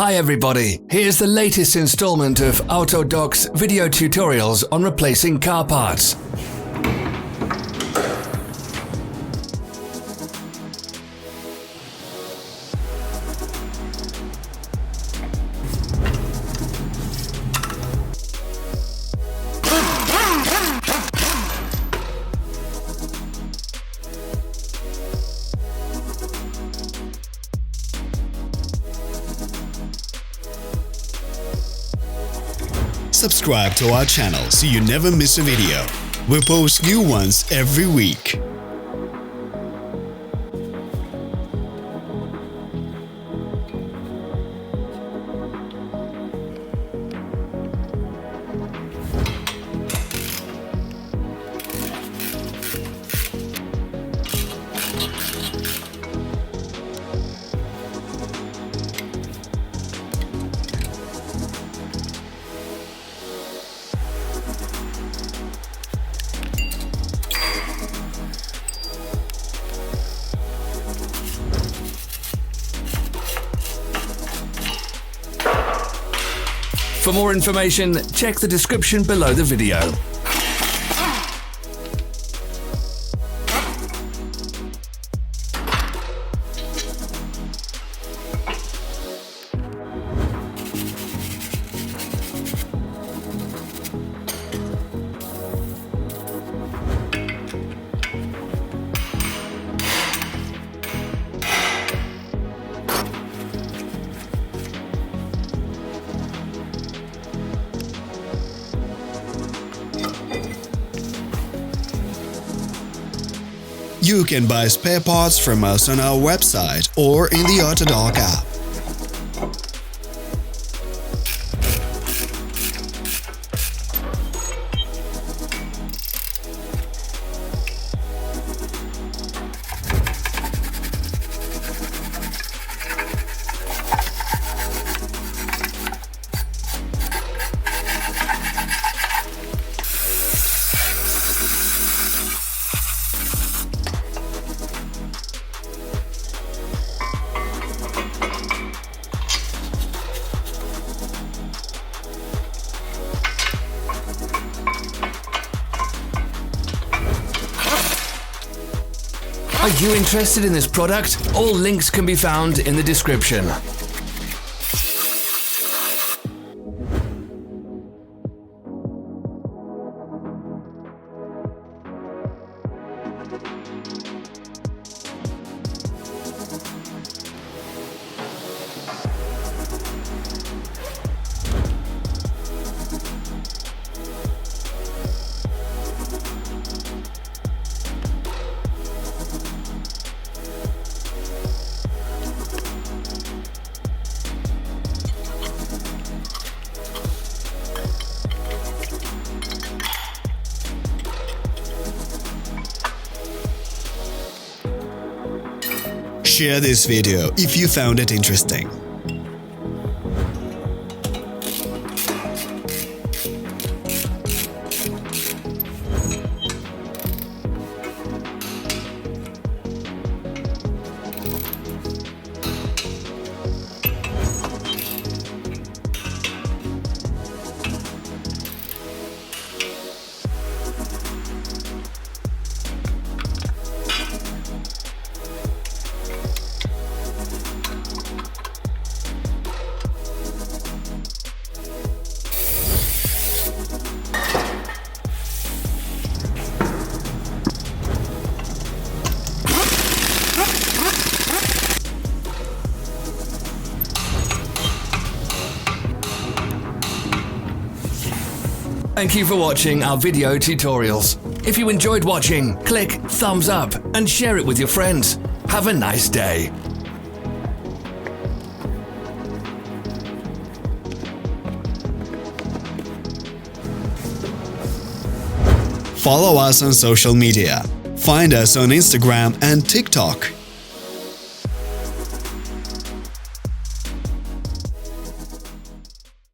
Hi everybody, here's the latest installment of Autodoc's video tutorials on replacing car parts. Subscribe to our channel so you never miss a video. We post new ones every week. For more information, check the description below the video. You can buy spare parts from us on our website or in the Autodoc app. Are you interested in this product? All links can be found in the description. Share this video if you found it interesting. Thank you for watching our video tutorials. If you enjoyed watching, click thumbs up and share it with your friends. Have a nice day. Follow us on social media. Find us on Instagram and TikTok.